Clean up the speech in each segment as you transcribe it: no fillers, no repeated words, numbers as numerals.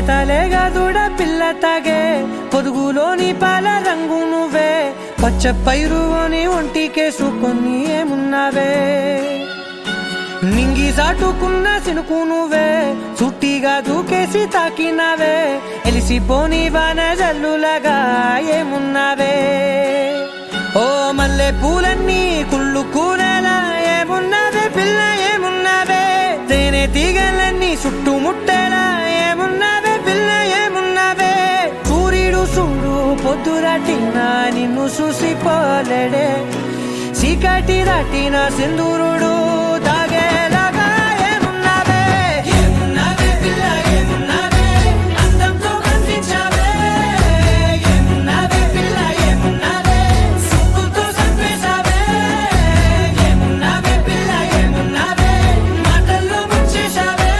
లేతలేగా దూడ పిల్ల తాగే పొదుగులోని పాల రంగు నువ్వే పచ్చ పైరుని ఒంటికేసుకొని ఏమున్నావే నింగి సాటుకున్న సినుకు నువ్వే చుట్టిగా దూకేసి తాకినావే ఎలిసిపోని వాన జల్లులగా ఏమున్నావే ఓ మల్లె పూలన్నీ కుళ్ళు కూరలా ఏమున్నావే పిల్ల ఏమున్నావే తేనె తీగలన్నీ చుట్టుముట్టేలా ఏమున్నావే పిల్ల ఏమున్నావే సూర్యుడు చూడు పొద్దురాటిన నిన్ను చూసిపోలేడే చీకటి దాటిన సింధూరుడు తాగేలాగా ఏమున్నావే ఏమున్నావే పిల్ల ఏమున్నావే అందంతో కనిపించావే ఏమున్నావే పిల్ల ఏమున్నావే సుక్కుతో చంపేశావే ఏమున్నావే పిల్ల ఏమున్నావే మాటల్లో ముంచేశావే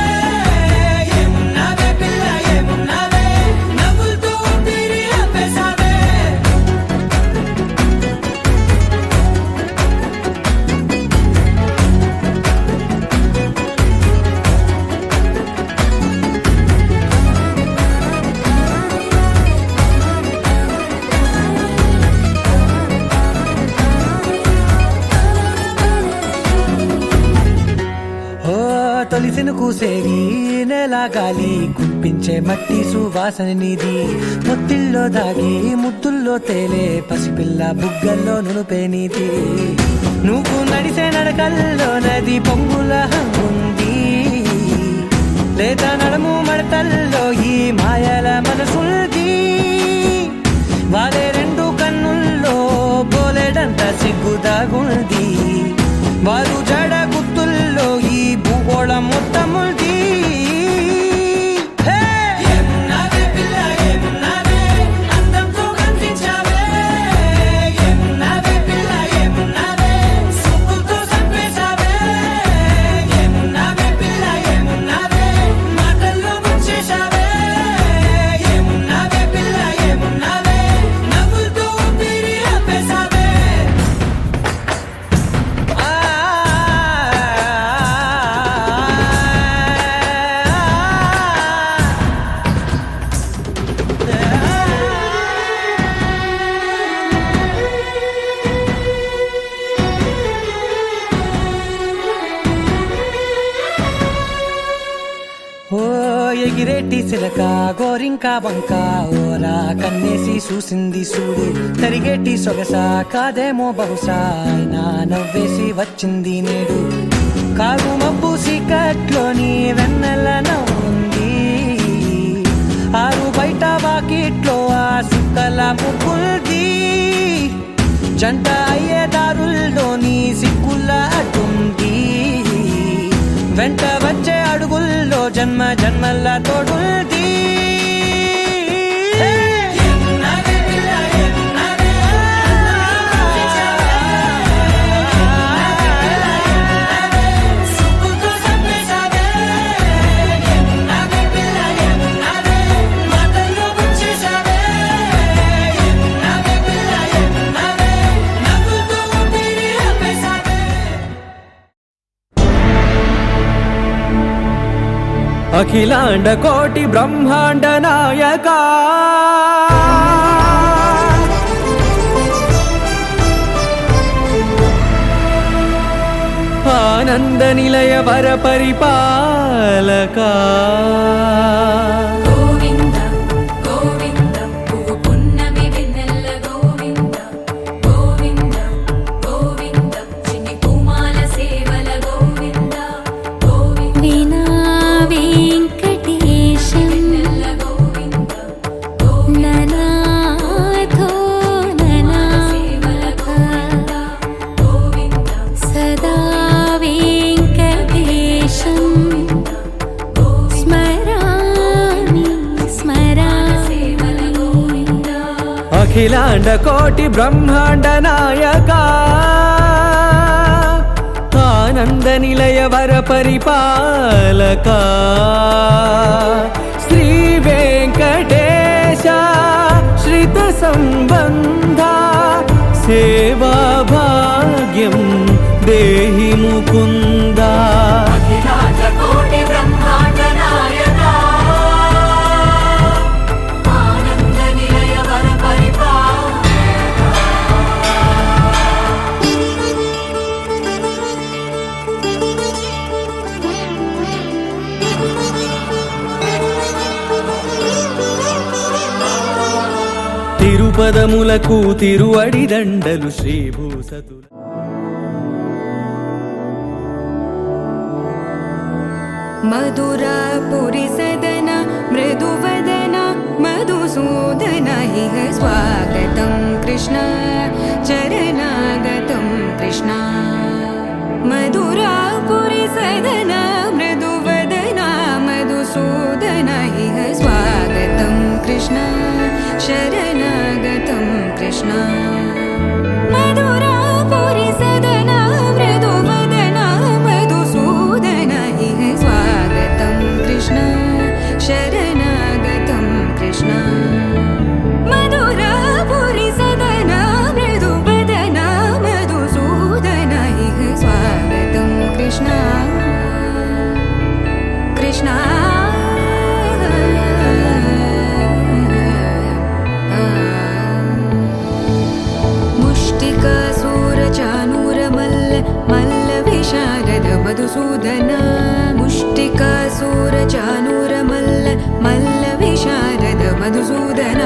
ఏమున్నావే పిల్ల ఏమున్నావే నవ్వులతో ఊపిరి ఆపేశావే తొలిసిన కూసేగి నెల గాలి కుప్పించే మట్టి సువాసన నీది ముత్తిల్లో దాగి ముద్దుల్లో తేలే పసిపిల్ల బుగ్గల్లో నునుపే నీది నువ్వు నడిసే నడకల్లో నది పొంగుల హంగుంది లేదా నడము మడతల్లో ఈ మాయల మనసుంది వారే రెండు కన్నుల్లో బోలెడంత సిగ్గుదాగుంది వారు జడ గుత్తుల్లో ఈ భూగోళం మొత్తముంది ఏమున్నావే పిల్ల ఏమున్నావే అందంతో కనిపించావే ఏమున్నావే పిల్ల ఏమున్నావే సుక్కుతో చంపేశావే ఏమున్నావే పిల్ల ఏమున్నావే మాటల్లో ముంచేశావే ఏమున్నావే పిల్ల ఏమున్నావే నవ్వులతో ఊపిరి ఆపేశావే ఓ ఎగిరేటి సిలక గోరింకా వంక ఓరా కన్నేసి చూసింది చూడు తరిగేటి సొగస కాదేమో బహుశా అయినా నవ్వేసి వచ్చింది నేడు కారు మబ్బు సీకట్లోని వెన్నెల నవ్వుంది ఆరు బయట వాకిట్లో ఆ సుక్కల ముగ్గుల్ది జంట అయ్యే దారుల్లోని సిక్కుల అడ్డుంది వెంట వచ్చే అడుగుల్లో జన్మ జన్మల తోడుంది అఖిలాండ కోటి బ్రహ్మాండ నాయకా ఆనంద నిలయ వర పరిపాలకా అఖిలాండ కోటి బ్రహ్మాండ నాయకా ఆనంద నిలయ వర పరిపాలకా శ్రీ వెంకటేశ శ్రిత సంబంధ సేవా భాగ్యం దేహి ముకుందా అఖిలాండ కోటి బ్రహ్మాండ నాయకా పదములకు తిరువడి దండలు శ్రీభూసతుల मधुरापुरी सदन मृदुवदन मधुसूदन इह स्वागतं कृष्ण चरणागतं कृष्ण मधुरापुरी सदन मृदुवदन मधुसूदन इह स्वागतं कृष्ण शरणागतं कृष्ण मधुरापुरी सदन मृदुवदन मधुसूदन इह स्वागतं कृष्ण शरणागतं कृष्ण मधुरापुरी सदन मृदुवदन मधुसूदन इह स्वागतं कृष्ण कृष्ण मुष्टिकासूरचानूरमल्ल मल्लविशारद मधुसूदन मुष्टिकासूरचानूरमल्ल मल्लविशारद मधुसूदन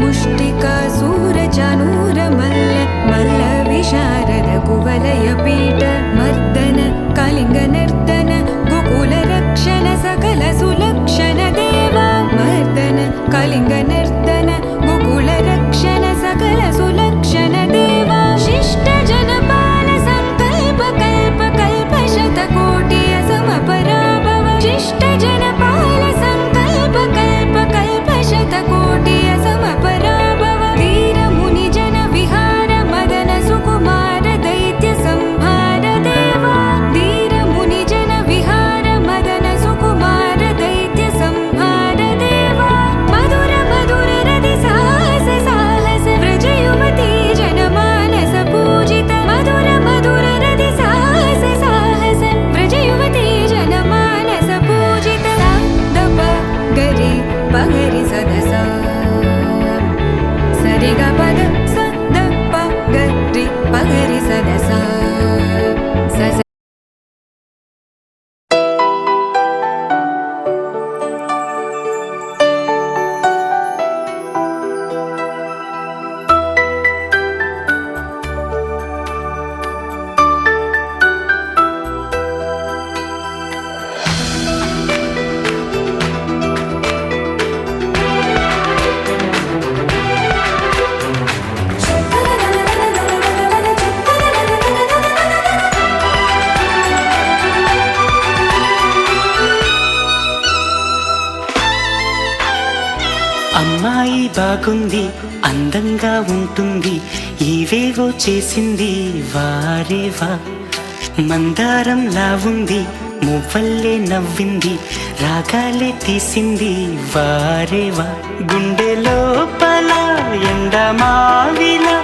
मुष्टिकासूरचानूरमल्ल मल्लविशारद कुवलयपीठ मर्दन कलिङ्गनर्दन गोकुलरक्षण सकल सुलक्षण देवा मर्दन कलिङ्गनर्दन गोकुलरक्षण सकल सुलक्षण देवा शिष्ट जनपाल संकल्प कल्प कल्प शतकोटि असमपराभव शिष्ट जनपाल संकल्प कल्प कल्प शतकोटि असमपराभव वीर मुनि जन विहार मदन सुकुमार दैत्य संहार देवा वीर मुनि जन विहार मदन सुकुमार दैत्य संहार देवा मधुर मधुर रति साहस साहस व्रज युवती जनमानस पूजित मधुर मधुर रति साहस साहस व्रज युवती जनमानस पूजित सा दप गरि पगरि सदस सरि ग पद स द प गरि पगरि सदस स అమ్మాయి బాగుంది అందంగా ఉంటుంది ఇవేవో చేసింది వారేవా మందారంలా ఉంది మువ్వల్లే నవ్వింది రాగాలే తీసింది వారేవా గుండె లోపల ఎండమావిలా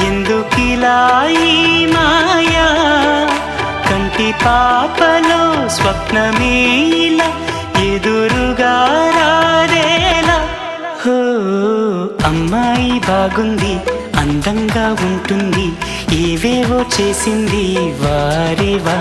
ఎందుకిలా ఈ మాయా కంటి పాపలో స్వప్నమే ఇలా ఎదురుగా రారేలా హో అమ్మాయి బాగుంది అందంగా ఉంటుంది ఏవేవో చేసింది వారేవా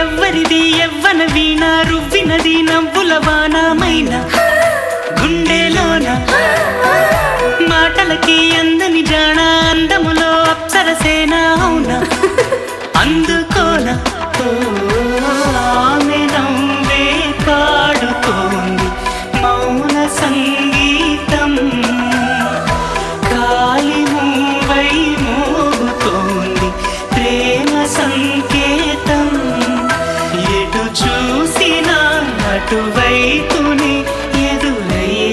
ఎవ్వరిది ఎవ్వన వీణ రువ్వినది నవ్వుల వానమైన గుండెలోన మాటలకి అందని జాణ అందములో అప్సరసేన అవునా అందుకోన ఆమె నవ్వే పాడుతోంది మౌన సంగీతం కాలి మూవై మోగుతోంది ప్రేమ సంకేతం ఎటు చూసినా అటువైపుని ఎదురయ్యే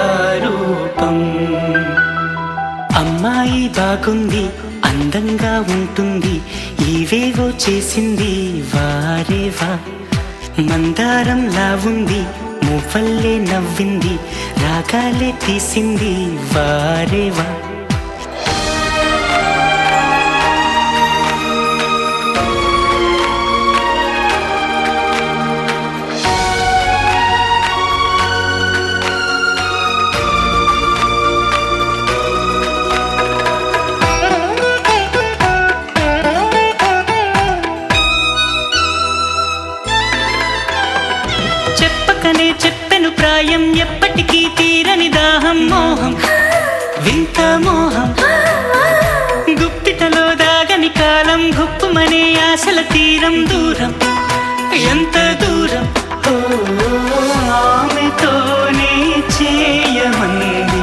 ఆరూపం అమ్మాయి బాగుంది అందంగా ఉంటుంది ఇవేవో చేసింది వారేవా మందారంలా ఉంది మువ్వల్లే నవ్వింది రాగాలే తీసింది వారేవా. చెప్పకనే చెప్పెను ప్రాయం ఎప్పటికీ తీరని దాహం మోహం వింత మోహం గుప్పిటలో దాగని కాలం గుప్పుమనే ఆశల తీరం దూరం ఎంత దూరం. ఓ ఆమెతోనే చేయమంది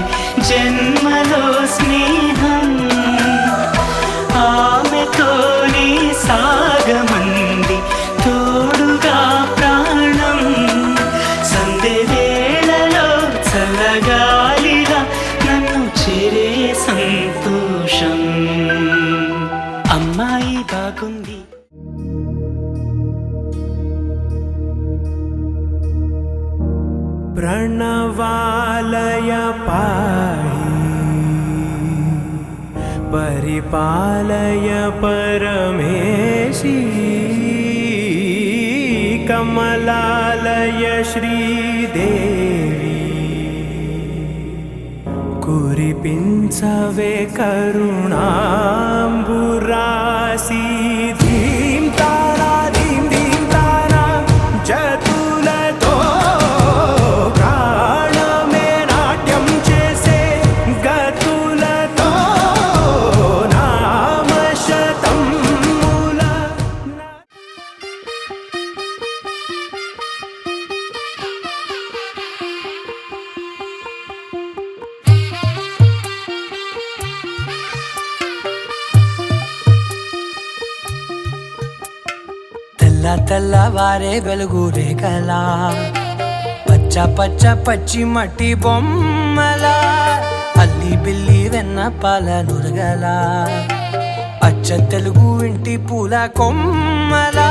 జన్మలో స్నేహం ఆమెతోనే సాగమంది తోడుగా ప్రాణం సందే వేళలో చల్లగాలిగా నన్ను చేరే సంతోషం. అమ్మాయి బాగుంది ప్రణవాలయ పాహి పరిపాలయ పరమేశి కమలాలయ శ్రీదేవి కురిపించవే కరుణాంబురాసి ధీం తారా ధీం ధీం తారా జతులతో ప్రాణమే నాట్యం చేసే గతులతో నామశతం మూల. తెల్ల తెల్లవారే వెలుగు రేఖలా పచ్చ పచ్చ పచ్చి మట్టి బొమ్మలా అల్లి బిల్లి వెన్న పాల నురగలా అచ్చ తెలుగు ఇంటి పూల కొమ్మలా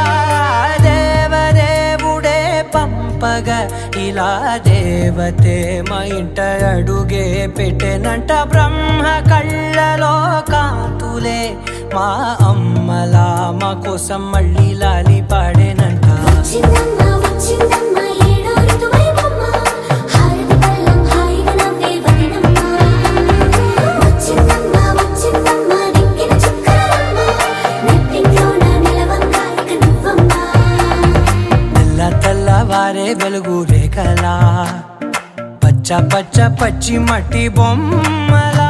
దేవదేవుడే పంపగా ఇలా దేవతే మా ఇంట అడుగే పెట్టెనంట బ్రహ్మ కళ్ళలో కాంతులే మా అమ్మలా మా కోసం మళ్ళీ లాలి పాడేనంట. వచ్చిందమ్మ వచ్చిందమ్మ ఏడో ఋతువైవమ్మ హారతి పళ్ళం హాయిగా నవ్వే వదినమ్మ వచ్చిందమ్మ వచ్చిందమ్మ దిక్కిన చుక్కలమ్మ నెట్టింట్లోన నిలవంగా ఇక నువ్వమ్మ. తెల్ల తెల్లవారే వెలుగు రేఖలా పచ్చ పచ్చ పచ్చి మట్టి బొమ్మలా.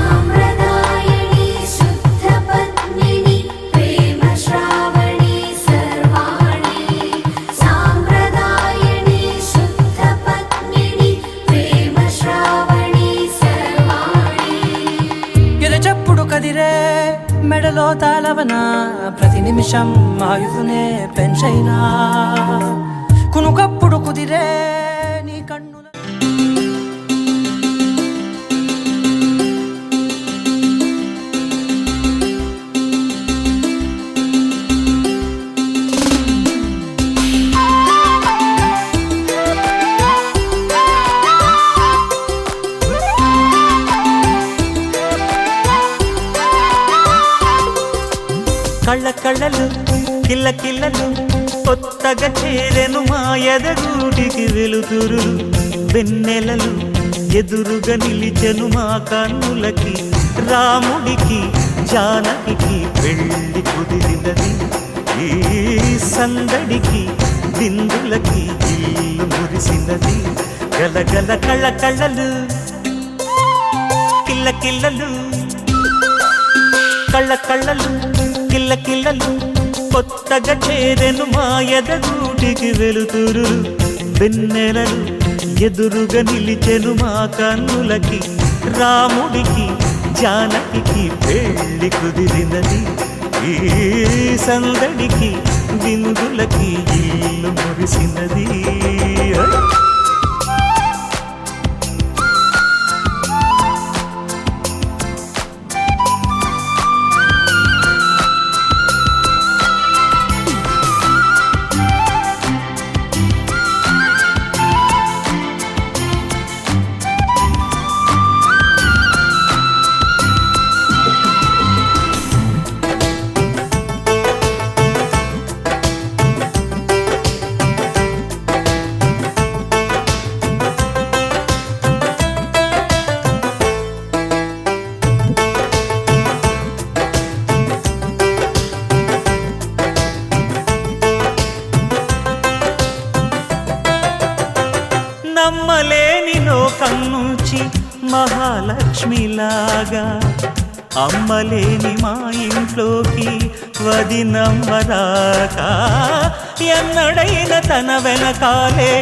సాంప్రదాయని శుద్ధ పద్మిని ప్రేమ శ్రావణి సర్వాణి సాంప్రదాయని శుద్ధ పద్మిని ప్రేమ శ్రావణి సర్వాణి. ఎరచప్పుడు కదిరే మెడలో తాళవన ప్రతి నిమిషం ఆయువునే పెంచైనా కునుకప్పుడు కుదిరే నీ కన్నుల. కళ్ళ కళ్ళలు కిల్ల కిల్లలు కొత్తగా చేరెను మా ఎదగూటికి వెలుతురు వెన్నెలలు ఎదురుగా నిలిచెను మా కన్నులకి రాముడికి జానకి పెళ్ళి కుదిరినది ఈ సందడికి బిందులకి ఇల్లు మురిసినది గలగల కళ్ళ కళ్ళలు కిల్ల కిల్లలు కళ్ళ కళ్ళలు కిల్ల కిల్లలు కొత్తగా చేరెను మా ఎదగూటికి వెలుతురు వెన్నెలలు ఎదురుగా నిలిచెను మా కన్నులకి రాముడికి జానకి పెళ్ళి కుదిరినది ఈ సందడికి బిందులకి ఇల్లు మురిసినది. నమ్మలేని లోకం నుంచి మహాలక్ష్మిలాగా అమ్మలేని మా ఇంట్లోకి వదినమ్మరాక ఎన్నడైన తన వెనకాలే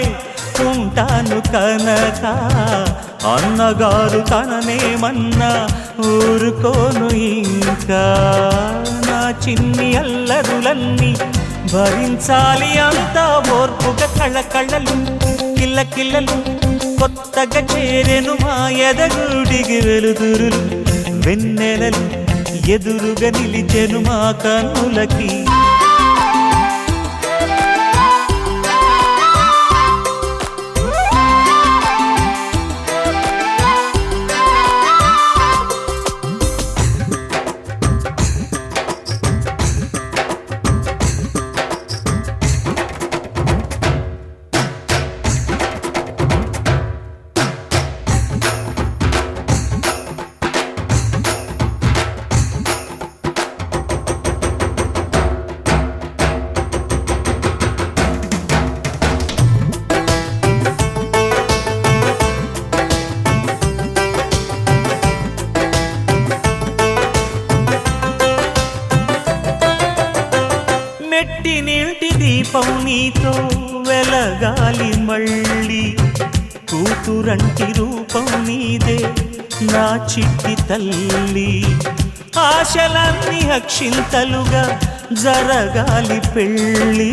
ఉంటాను కనక అన్నగారు తననేమన్నా ఊరుకోను ఇంకా నా చిన్ని అల్లరులన్నీ భరించాలి అంతా ఓర్పుగా కళ్ళకళ్ళలు కిల్లకిల్లలు కొత్తగా చేరెను మా ఎదగుడికి వెలుతురులు వెన్నెలలు ఎదురుగా నిలిచెను మా కన్నులకి మెట్టినింటి దీపం నీతో వెలగాలి మళ్ళీ కూతురంటి రూపం నీదే నా చిట్టి తల్లి ఆశలన్నీ అక్షింతలుగా జరగాలి పెళ్ళి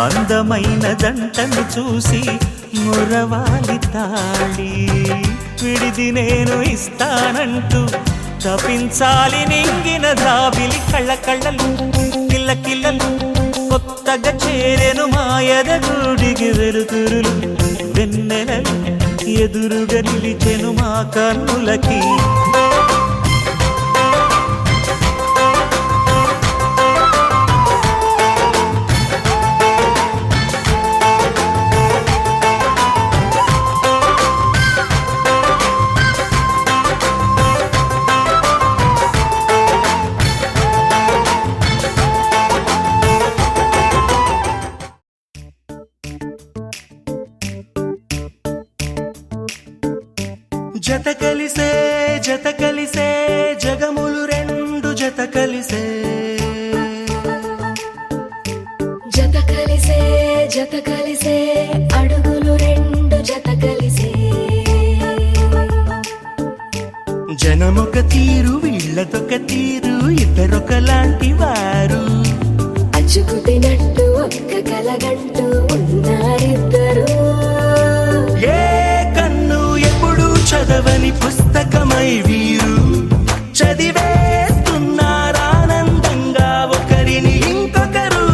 అందమైన దంటను చూసి మురవాలి తాళి విడిది నేను ఇస్తానంటూ తపించాలి నింగిన దాబిలి కళ్ళకళ్ళలు కిల్లకిల్లలు కొత్తగా చేరెను మా ఎదగుడికి వెలుతురులు వెన్నెలలు ఎదురుగా నిలిచెను మా కన్నులకి జత కలిసే జగములు రెండు జత కలిసే జత కలిసే అడుగులు రెండు జత కలిసే జనమొక తీరు వీళ్ళదొక తీరు ఇద్దరొకలాంటి వారు అచ్చుకుతినట్టు ఒక్క కలగంటూ ఉన్నారిద్దరు ఏ కన్ను ఎప్పుడు చదవని పుస్తకమై వీరు చదివేస్తున్నారానందంగా ఒకరిని ఇంకొకరు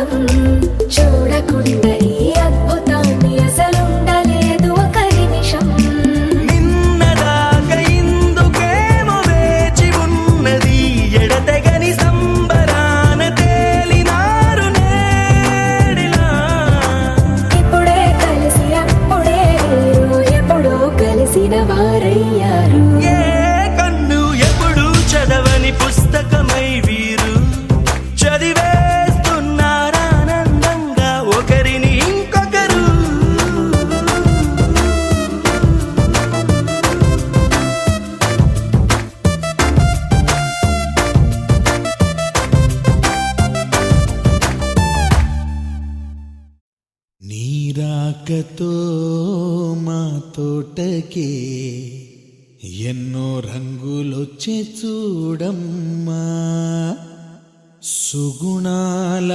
కోసం చూడకుండా ఈ అద్భుతాన్ని అసలుండలేదు ఒక నిమిషం. నిన్నదాకా ఇందుకేమో వేచి ఉన్నది ఎడతెగని సంబరాన తేలినారు నేడిలా. ఇప్పుడే కలిసి అప్పుడే లేరు, ఎప్పుడో కలిసిన వారయ్యారు. ఏ కన్ను ఎప్పుడు చదవని పుస్తకమై వీరు చదివేస్తున్నారానందంగా ఒకరిని ఇంకొకరు. నీరాకతో మా తోటకే ఎన్నో రంగులొచ్చే చూడమ్మా, సుగుణాల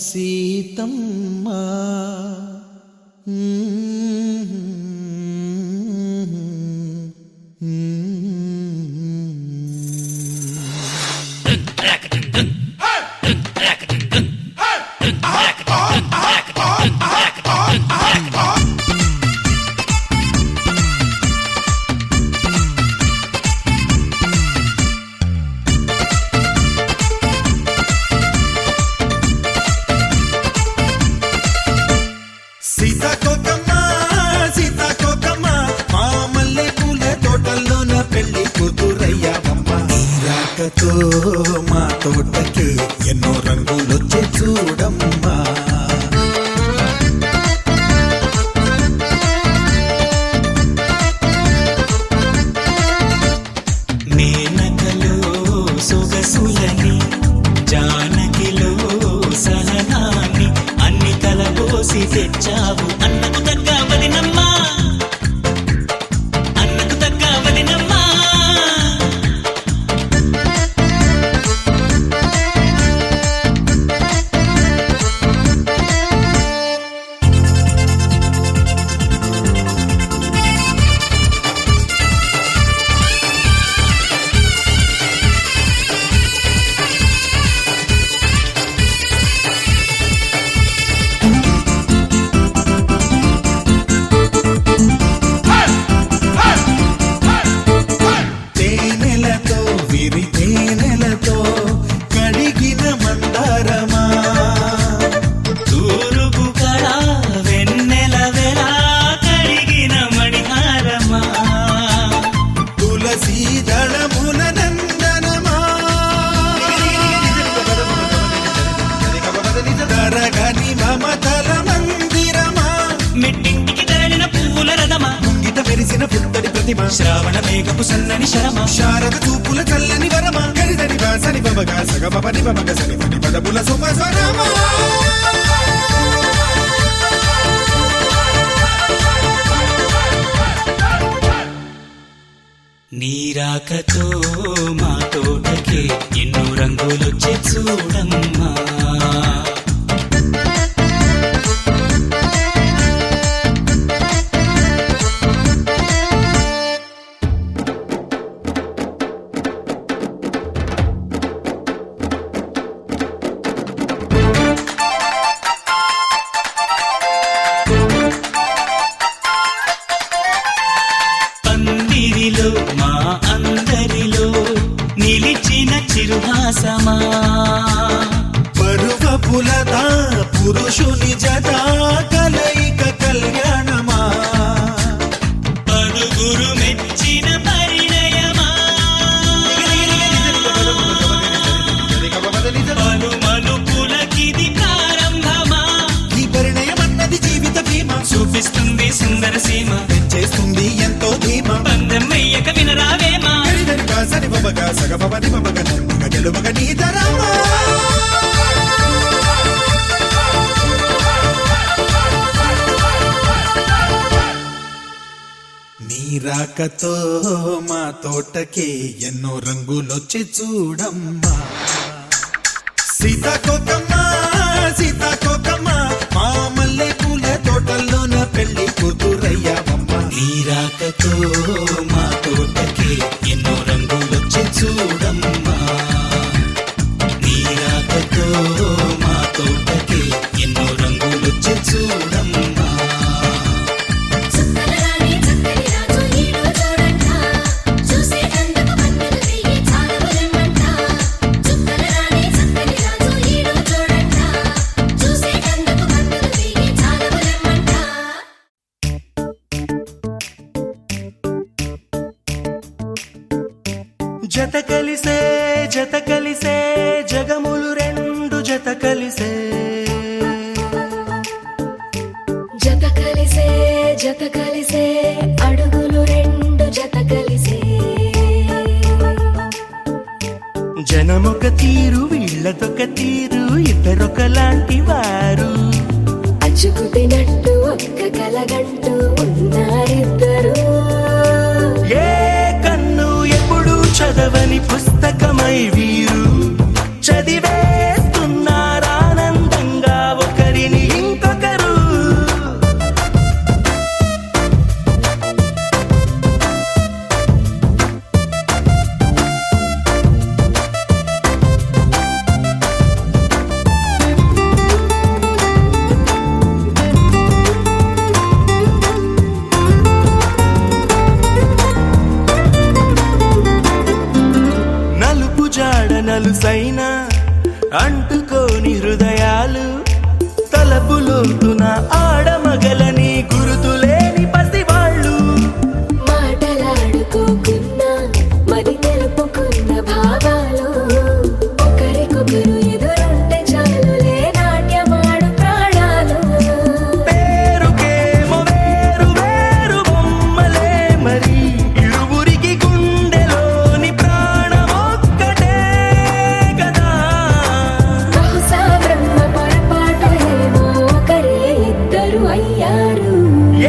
సీతమ్మా. సీతాకోకమ్మ సీతాకోకమ్మ మా మల్లె పూల తోటల్లోన పెళ్లి కూతురయ్యావమ్మ. నీరాకతో మా తోటకే ఎన్నో రంగులొచ్చే చూడమ్మా. మేనకలో సొగసులని జానకిలో సహనాన్ని అన్ని తలపోసి తెచ్చావు అన్నకు తగ్గ వదినమ్మా, అన్నకు తగ్గ వదినమ్మా. తేనెలతో విరి తేనెలతో కడిగిన మందారమా, తూరుపు కళ వెన్నెల వెలా కడిగిన మణిహారమా, తులసీ దళముల నందనమా, తరగని మమతల మందిరమా, మెట్టింటికి తరలిన పువ్వుల రథమా, ముంగిట మెరిసిన పుత్తడి ప్రతిమ, శ్రావణ మేఘపు సన్నని శరమా, శారద చూపుల చల్లని వరమా, గరిదని వాసని బమగా సగమపని బమగ సని పని పదముల సుమస్వరమా. నీరాకతో మా తోటకే ఎన్నో రంగులొచ్చే చూడమ్మా. పందిరిలో మా అందరిలో నిలిచిన చిరుహాసమా, పరువపులతా పురుషుని జతా కలయిక కళ్యాణమా, పలుగురు మెచ్చిన పరిణయమా, పలు మలుపులకిది ప్రారంభమా, ఈ పరిణయమన్నది జీవిత భీమా, చూపిస్తుంది సుందర సీమ, చేస్తుంది ఎంతో ధీమా, పందెం వెయ్యక వినరావేమా, గరిదని వాసని బమగా సగమపని బమగ నన్నుగ గెలువగ నీతరమా. నీరాకతో మా తోటకే ఎన్నో రంగులొచ్చి చూడమ్మా. సీతాకోకమ్మ సీతాకోకమ్మ మా మల్లె పూల తోటల్లోన పెళ్లి కూతురయ్యావమ్మ. నీరాకతో మా తోటకే ఎన్నో రంగులొచ్చే చూడమ్మా, నీరాకతో మా తోటకే జత కలిసే జగములు రెండు జత కలిసే జత కలిసే అడుగులు రెండు జత కలిసే జనమొక తీరు వీళ్ళదొక తీరు ఇద్దరొకలాంటి వారు అచ్చుకు తినట్టు ఒక్క కలగంటూ ఉన్నారిద్దరు ఏ కన్ను ఎప్పుడు చదవని పుస్తకమై వీరు చదివేస్తున్నారానందంగా ఒకరిని ఇంకొకరు నలుపు జాడ నలుసైన అంటుకోని హృదయాలు తలపులోతున ఆడమగలని గురుతులేని పసివాళ్ళు మాటలాడుకోకున్నా మరి తెలుపుకున్న భావాలు ఒకరికొకరు ఎదురుంటే చాలులే నాట్యమాడు ప్రాణాలు పేరుకేమో వేరు వేరు బొమ్మలే మరి ఇరువురికి గుండెలోని ప్రాణమొక్కటే కదా బహుశా బ్రహ్మ పొరపాటు ఏమో ఒకరే ఇద్దరు అయ్యారు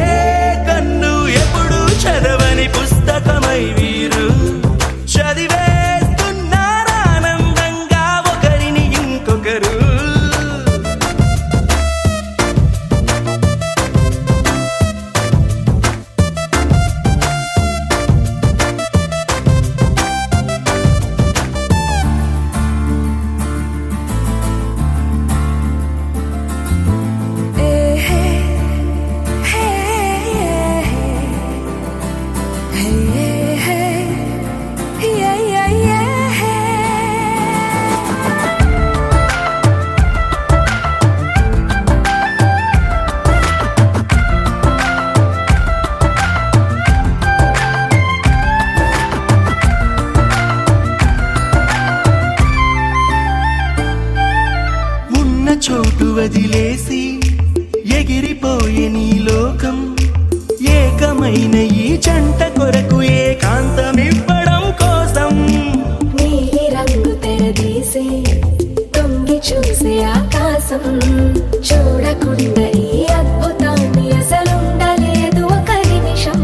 ఏ కన్ను ఎప్పుడు చదవని పుస్తకమై వీరు చదివేస్తున్నారానందంగా ఒకరిని ఇంకొకరు ఉన్న చోటు వదిలేసి ఎగిరిపోయే నీ లోకం ఏకమైన ఈ జంట కొరకు ఏకాంతమివ్వడం కోసం నీలి రంగు తెరదీసే తొంగి చూసే ఆకాశం చూడకుండా ఈ అద్భుతాన్ని అసలుండలేదు ఒక నిమిషం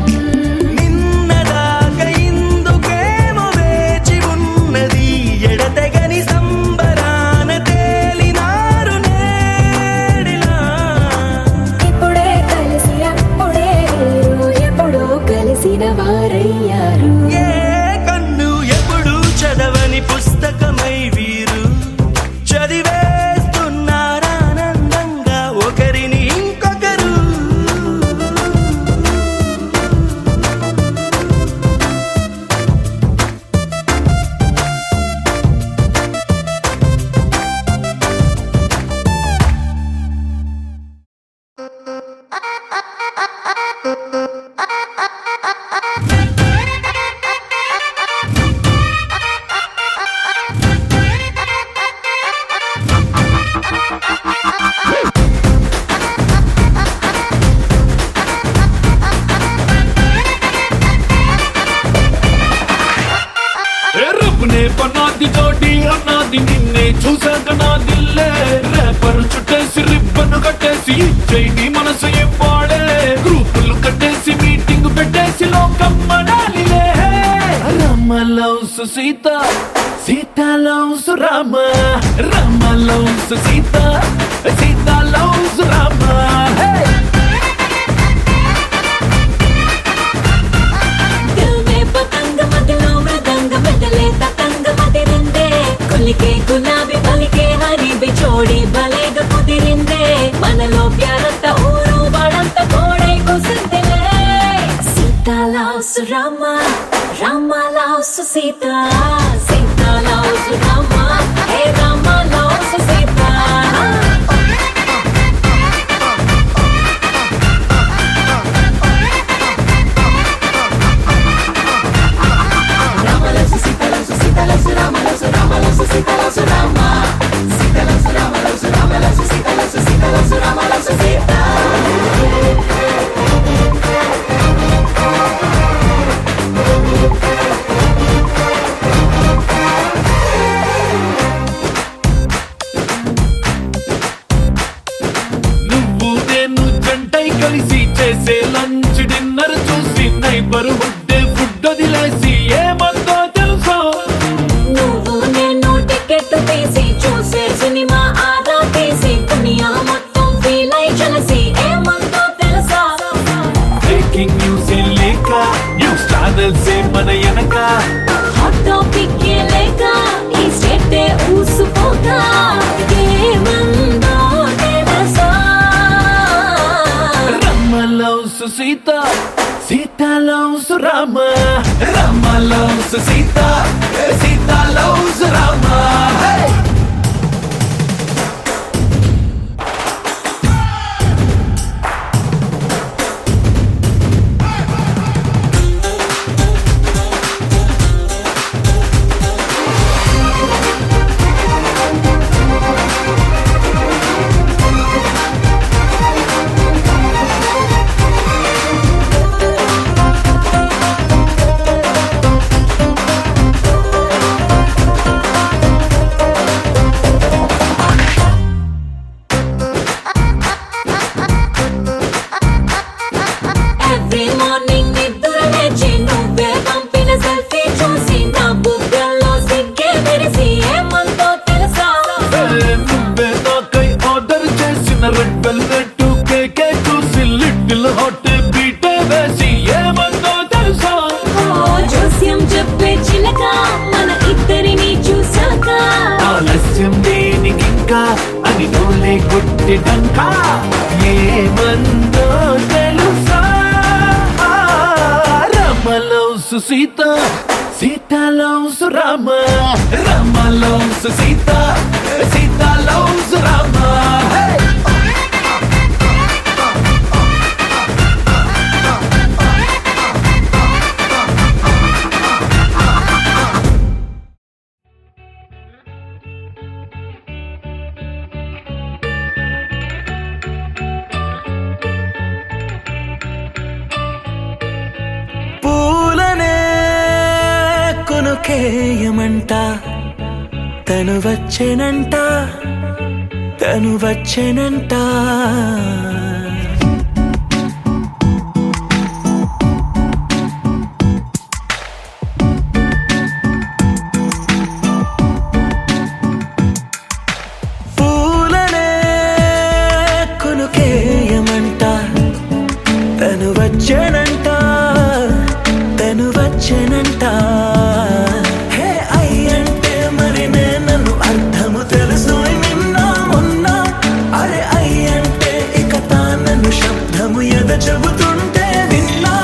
నిన్నదాకా ఇందుకేమో వేచి ఉన్నది ఎడతెగని సంబరాన తేలినారు నేడిలా ఇప్పుడే కలిసి అప్పుడే వేరు ఎప్పుడో కలిసిన వారయ్యారు ఏ కన్ను ఎప్పుడు చదవని పుస్తకమై వీరు చదివేస్తున్నారానందంగా ఒకరిని ఇంకొకరు రబ్బునే పనాది జోడి అన్నాది నిన్నే చూసాక నా దిల్లే రేపరు చుట్టేసి రిబ్బను కట్టేసి ఇచ్చేయి మనసు ఇవ్వాడే గ్రూపులు కట్టేసి మీటింగ్ పెట్టేసి లోకం మనాలిలే Rama loves Sita Sita loves Rama Rama loves Sita Sita loves Rama దిల్ మే పతంగ మదిలో మృదంగ మెదలే తతంగ మదిరిందే కొలికే గులాబీ పలికే హరి బిచోడి భలేగా కుదిరిందే మనలో ప్యారంత ఊరు వాడంత కోడై కూసిందిలే Sita loves Rama Rama loves Sita Sita loves Rama hey Rama loves Sita Rama loves Sita loves చేసే లంచ్ డిన్నర్ చూసి నైబర్ హుడ్డే ఫుడ్ వదిలేసి ఏమందో తెలుసా నువ్వు నేను టికెట్ తీసి చూసే సినిమా ఆదా తీసి దునియా మొత్తం ఫీల్ అయి చలసి ఏమందో తెలుసా బ్రేకింగ్ న్యూస్ లేక న్యూస్ ఛానల్స్ మన వెనక హాట్ టాపిక్ లేక ఈ స్టేట్ ఊసుపోగా ఏమందో తెలుసా Rama loves Sita Sita loves Rama Rama loves Sita Sita loves Rama every morning నిద్ర లేచి నువ్వే పంపిన సెల్ఫీ చూసి నా బుగ్గల్లో సిగ్గే మెరిసి ఏమందో తెలుసా నువ్వే నాకై ఆర్డర్ చేసిన రెడ్ వెల్వెట్ కేకే చూసి లిటిల్ హాట్ బీటే వేసి ఏమందో తెలుసా జోస్యం చెప్పే చిలక మన ఇద్దరిని చూశాక ఆలస్యం దేనికింకా అని నోలే కొట్టిటంకా ఏమందో తెలుసా Rama loves Sita Sita loves Rama Rama loves Sita Sita loves Rama పూలనే కొనుకేయమంట తను వచ్చెనంట తను వచ్చెనంట పూలనే కొనుకేయమంట తను వచ్చెనంట తను వచ్చెనంట హే అయ్యంటే మరి నన్ను అర్థము తెలుసు నిన్న మొన్న అరే అయ్యంటే ఇక తానను శబ్దము ఎద చెబుతుంటే విన్నా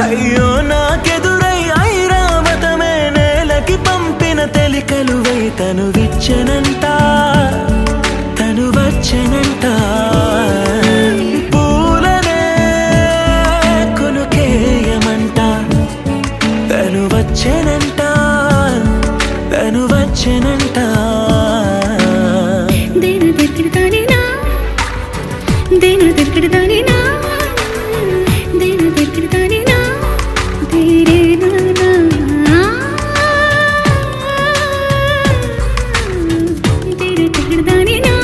అయ్యో నాకెదురై ఐరావతమే నేలకి పంపిన తెలికలువై తను విచ్చెనంట తను వచ్చెనంట పూలనే కొనుకేయమంట తను వచ్చెనంట తను వచ్చెనంట దేన తిరగడతానేనా దేన తిరగడతానేనా దేన తిరగడతానేనా తేరే నానా దేన తిరగడతానేనా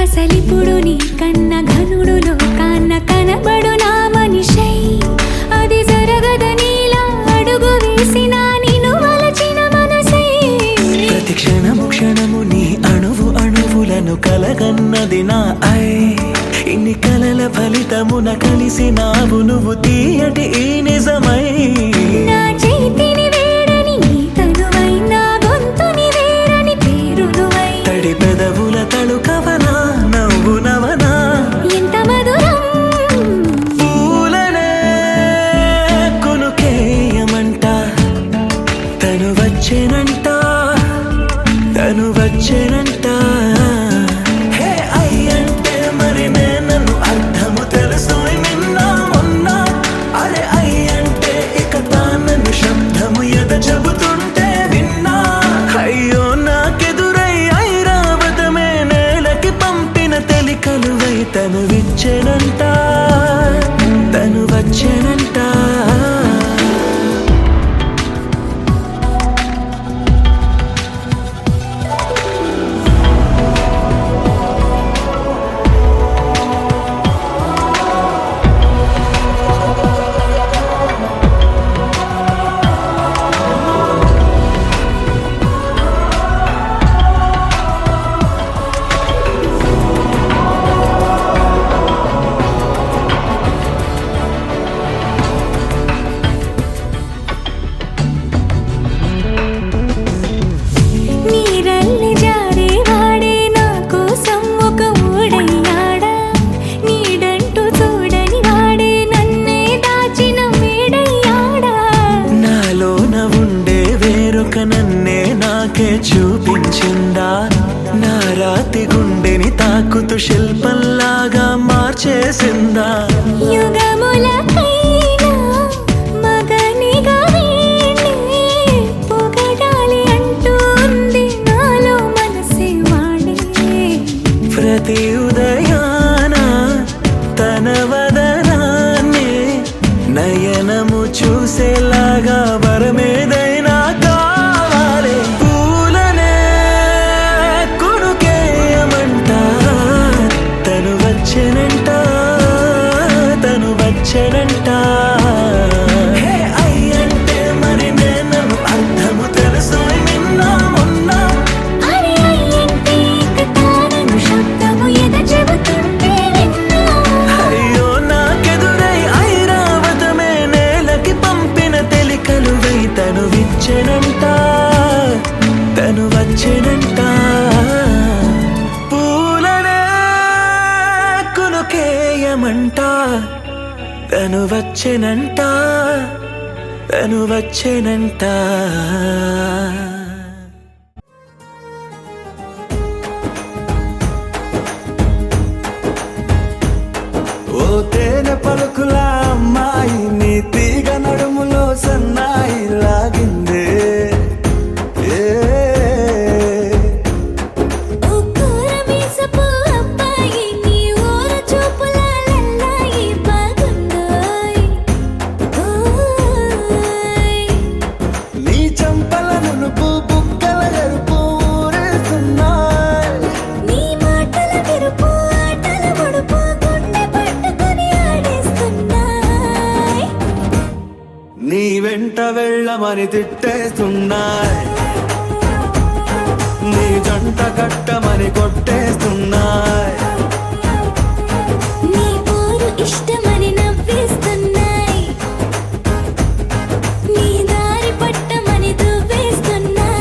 అసలిప్పుడు నీ కన్న ఘనుడులో కన్న కనబడు నా మనిషై అది జరగదనిలా అడుగు వేసిన నిన్ను వలచిన మనసై ప్రతి క్షణము క్షణము నీ అణువు అణువులను కలగన్నది నా ఐ ఇన్ని కలల ఫలితమున కలిసినావు నువ్వు తీయటి ఈ నిజమై నా చేతిని వేడని నీ తనువై నా గొంతుని వేరని పేరునువై తడి పెదవుల తళుకవనా నవ్వు నవనా ఎంత మధురం పూలనే కొనుకేయమంట తను వచ్చెనంట తను వచ్చెనంట హే అయ్యంటే మరి నన్ను అర్థము తెలుసు నిన్న మొన్న అరే అయ్యంటే ఇక తానను శబ్దము ఎద చెబుతుంటే విన్నా అయ్యో నాకెదురై ఐరావతమే నేలకి పంపిన తెలికలు మృదు శిల్పంలాగా మార్చేసిందా యుగములకైనా మగనిగా వీణ్ణి పొగడాలి అంటూంది నాలో మనసే వాడి. ప్రతి ఉదయాన తన వదనాన్ని నయనము చూసేలాగా వరమేదైనా కావాలి. పూలనే కొనుకేయమంట తను వచ్చెనంట తను వచ్చెనంట. హే అయ్యంటే మరి నేను అర్థము తెలుసు నిన్న మొన్న. అరే అయ్యంటే ఇక తానను శబ్దము ఎద చెబుతుంటే విన్నా. అయ్యో నాకెదురై ఐరావతమే నేలకి పంపిన తెలికలువై తను విచ్చెనంట తను వచ్చెనంట. పూలనే కొనుకేయమంట తను వచ్చెనంట తను వచ్చెనంట. ఓ తేనె పలుకుల అమ్మాయి నీ తీగ నడుములో సన్నాయి లాగిందే. ఓ కూరమీసపు అబ్బాయి నీ ఊర చూపుల లల్లాయి బాగుందోయ్. ఓయ్ నీ చంపల నునుపు బుగ్గల ఎరుపు ఊరేస్తున్నాయి. నీ మాటల విరుపు ఆటల ముడుపు గుండె పట్టుకొని ఆడేస్తున్నాయ్. నీ వెంట వెళ్ళమని తిట్టేస్తున్నాయి. నీ జంట కట్టమని కొట్టేస్తున్నాయి. నీ పోరు ఇష్టమని నవ్వేస్తున్నాయ్. నీ దారి పట్టమని దువ్వేస్తున్నాయ్.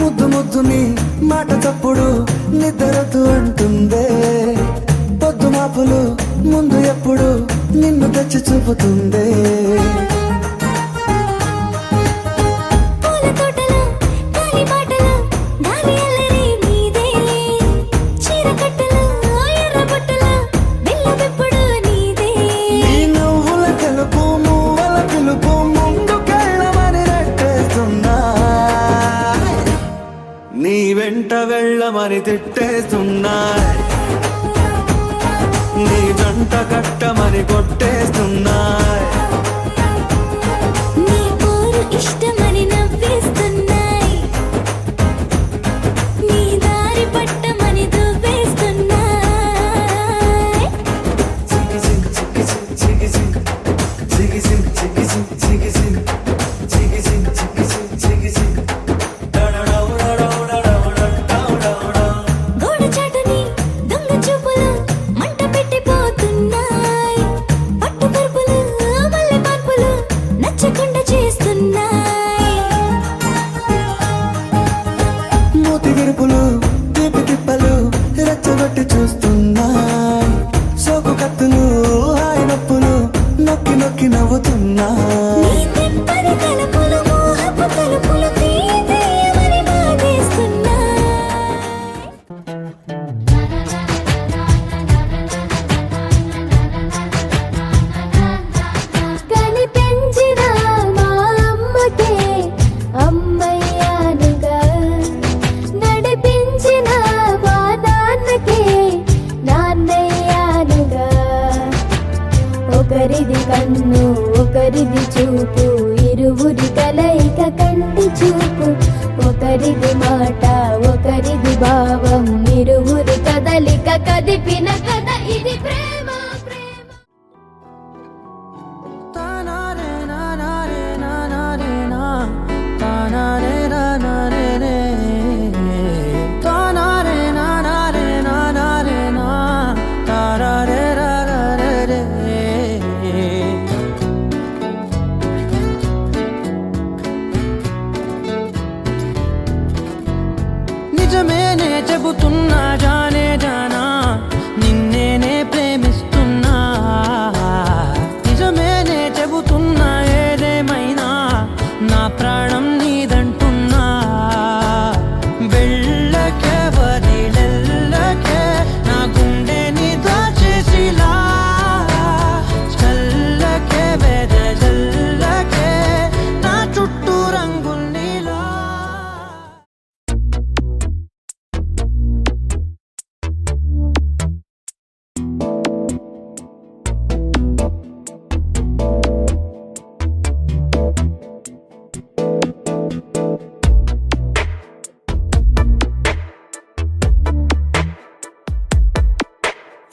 ముద్దు ముద్దు నీ మాట తప్పుడు నిద్రతు అంటుందే. పొద్దు మాపులు ముందు ఎప్పుడు నిన్ను తెచ్చి చూపుతుందే. పూల తోటలో గాలి బాటలో గాలి అల్లరి నీదేలే. చీర కట్టలో ఎర్ర బొట్టులో బిల్ల విప్పుడు నీదే. నీ నువ్వుల తెలుపు మువ్వల పిలుపు ముందుకెళ్ళమని నెట్టేస్తున్నాయి. నీ వెంట వెళ్ళమని తిట్టేస్తున్నాయి. నీ జంట కట్టమని కొట్టేస్తున్నాయి. నీ పోరు ఇష్టమని నవ్వేస్తున్నాయ్. నీ దారి పట్టమని దువ్వేస్తున్నాయ్. గోడ చాటుని దొంగ చూపులు మంట పెట్టిపోతున్నాయ్. పట్టు పరుపులు మల్లె మార్పులు నచ్చకుండా చేస్తున్నాయ్. మూతి విరుపులు తీపి తిప్పలు రెచ్చగొట్టి చూస్తున్నాయి. సోకు కత్తులు హాయి నొప్పులు నొక్కి నొక్కి నవ్వుతున్నాయి. నీ తెప్పని తలుపులు మోహపు తలుపులు తీయమని బాధేస్తున్నాయ్. కని పెంచిన మా అమ్మకే అమ్మయ్యానుగా. నడిపించిన మా నాన్నకే నాన్నయ్యానుగా. ఒకరిది కన్ను ఒకరిది చూపు ఇరువురి కలయిక కంటి చూపు. ఒకరిది మాట ఒకరిది భావం ఇరువురి కదలిక కదిపిన కథ ఇది ప్రేమ ప్రేమ. తానారే నానారే నానారే నా తానారే నానారే రే. తానారే నానారే నానారే నా తారారే రారారే రే.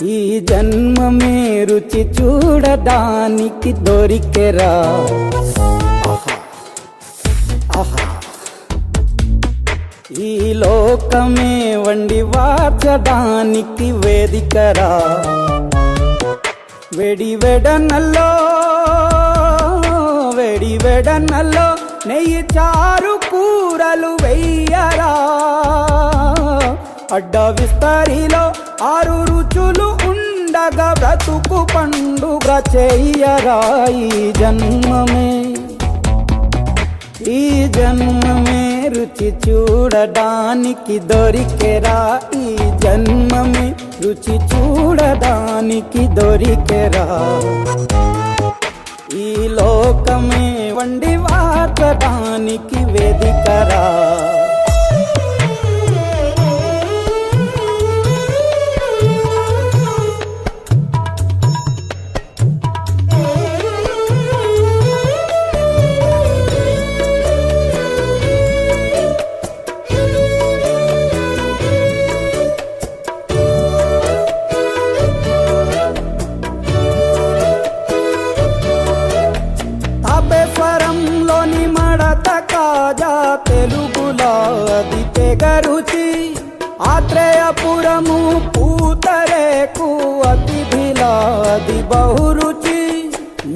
ఈ జన్మమే రుచి చూడడానికి దొరికెరా. ఈ లోకమే వండి వార్చడానికి వేదికరా. వెడనల్లో నెయ్యి చారు కూరలు వెయ్యరా. అడ్డ విస్తరిలో 6 రుచులు ఉండగా బ్రతుకు పండుగ చెయ్యరా. ఈ జన్మమే రుచి చూడడానికి దొరికెరా. ఈ జన్మమే రుచి చూడడానికి దొరికెరా. ఈ లోకమే వండి వార్చడానికి వేదికరా. తాపేశ్వరంలోని మడత కాజా తెలుగులో అది తెగరుచి. ఆత్రేయపురము పూతరేకు అతిథిలా అది బహురుచి.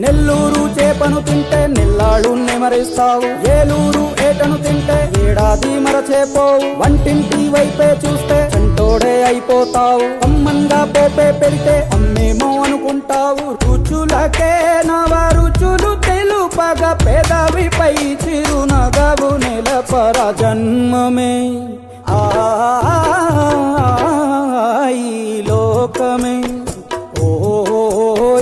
నెల్లూరు చేపను తింటే నెల్లాళ్ళు నెమరిస్తావు. ఏలూరు ఏటను తింటే ఏడాది మరచేపోవు. వంటింటి వైపే చూస్తే చంటోడే అయిపోతావు. అమ్మంగా పోపే పెడితే అమ్మేమో అనుకుంటావు. రుచులకే నవ రుచులు తెలుపగ పెదవిపై చిరునగవు నెలపర. జన్మమే ఈ లోకమే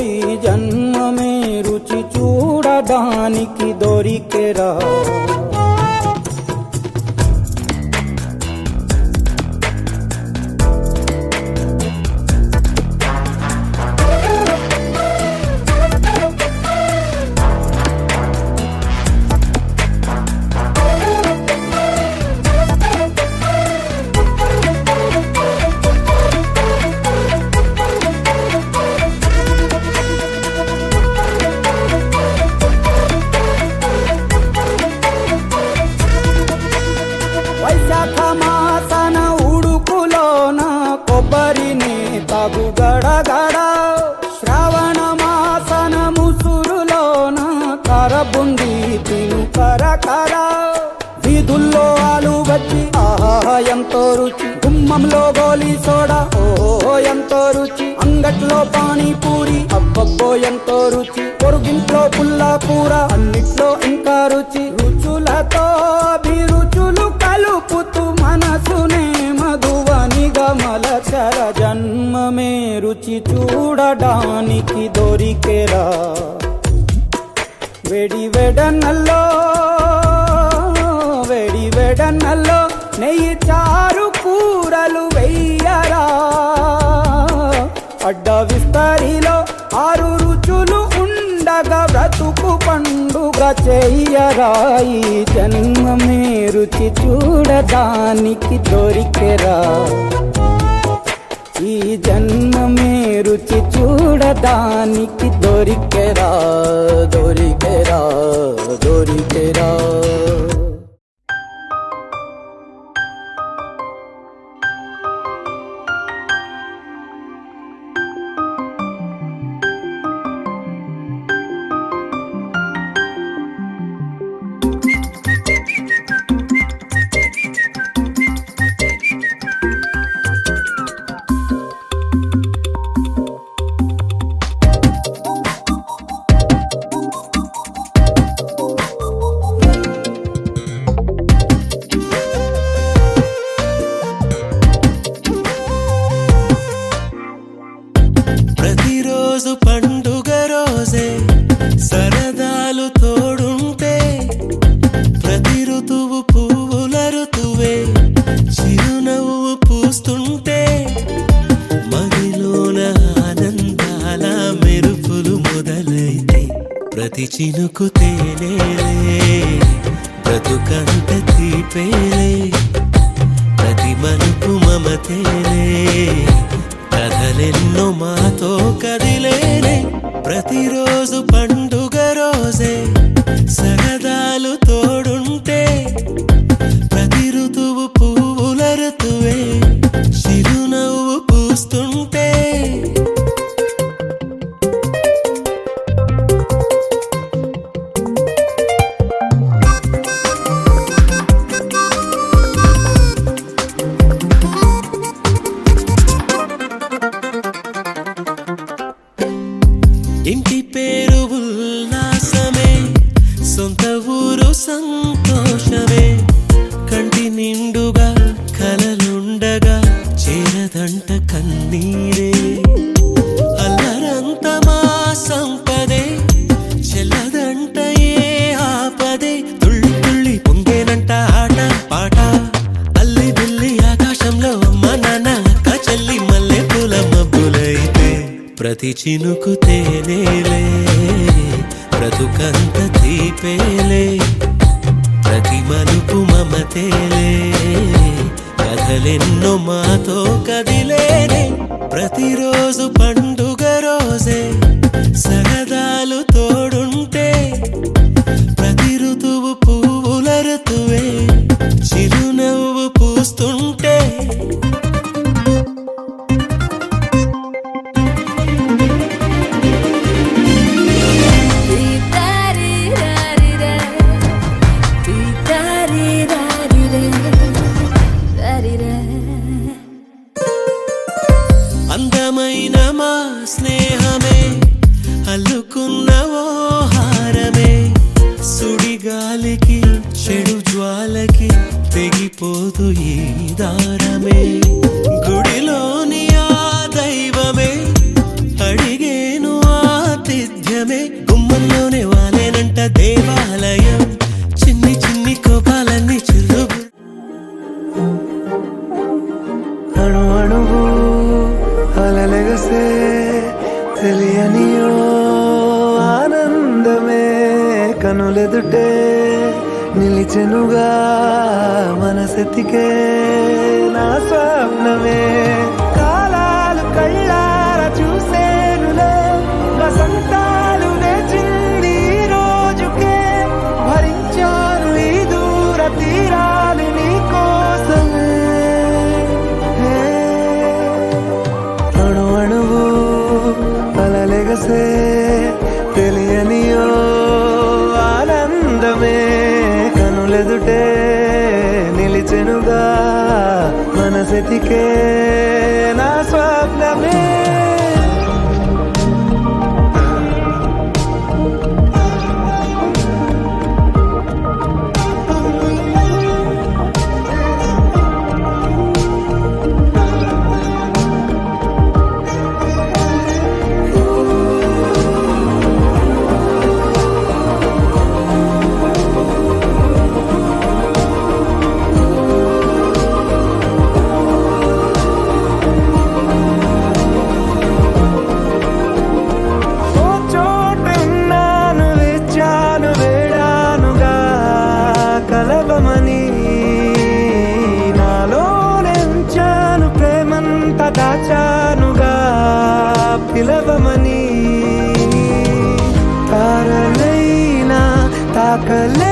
ఈ జన్మమే రుచి చూడడానికి దొరికెరా. వైశాఖ మాసన ఉడుకులోన కొబ్బరిని తాగు గడగడ. శ్రావణ మాసన ముసురులోన కరబుంది తిను కరకర. వీధుల్లో ఆలు వచ్చి ఆహా ఎంతో రుచి. గుమ్మంలో గోలీ సోడా ఓహో ఎంతో రుచి. అంగట్లో పానీపూరి అబ్బబ్బో ఎంతో రుచి. పొరుగింట్లో పుల్లా కూర అన్నిట్లో ఇంకా రుచి. రుచులతో అభిరుచులు కలుపుతూ మనసునే మధువనిగా మలచర. జన్మమే రుచి చూడడానికి దొరికెరా. వెడనల్లో నెయ్యి చారు కూరలు వెయ్యరా. అడ్డ విస్తరిలో 6 రుచులు ఉండగా బ్రతుకు పండుగ చెయ్యరా. ఈ జన్మమే రుచి చూడడానికి దొరికెరా. ఈ జన్మమే రుచి చూడడానికి దొరికెరా. ప్రతి చినుకు తేనేలే బ్రతుకంత తీపేలే ప్రతి మలుపు మమతేలే కథలెన్నో మాతో కదిలేనే ప్రతిరోజు పండుగ రోజే సరదాలు తోడుంటే ప్రతి ఋతువు పువ్వుల ఋతువే చిరునవ్వు పూస్తుంటే ఇంటి పేరు ఉల్లాసమే సొంత ఊరు సంతోషమే కంటి నిండుగా కలలుండగా చేరదంట కన్నీరే అల్లరంత మా సంపదే చెల్లదంట ఏ ఆపదే తుళ్ళి తుళ్ళి పొంగేనంట ఆట పాట అల్లి బిల్లి ఆకాశంలో అమ్మ నాన్న అక్క చెల్లి మల్లె పూల మబ్బులైతే ప్రతి చినుకు తేనేలే బ్రతుకంత తీపేలే ప్రతి మలుపు మమతేలే కథలెన్నో మాతో కదిలేనే ప్రతిరోజు పండుగ రోజే సరదాలు తోడుంటే ప్రతి ఋతువు పువ్వుల ఋతువే చిరునవ్వు పూస్తుంటే అందమైన మా స్నేహమే అల్లుకున్న ఓ హారమే సుడిగాలికి చెడు జ్వాలకి తెగిపోదు ఈ దారమే గుడిలోని ఆ దైవమే అడిగేను ఆతిథ్యమే గుమ్మంలోనే వాలేనంట దేవాలయం చిన్ని చిన్ని కోపాలన్నీ చిరు అణు అణువు అలలెగసే తెలియనియో ఆనందమే కనులెదుటే నిలిచెనుగా మనసెతికే నా స్వప్నమే కాలాలు కళ్ళార చూసేనులే వసంతాలు వేచింది ఈ రోజుకే భరించాను ఈ దూర తీరాలు నీ కోసమే అణు అణువు అలలెగసే తెలియనియో ఆనందమే కనులెదుటే నిలిచెనుగా మనసెతికే నా స్వప్నమే దాచానుగా పిలవమని తారలైనా తాకలే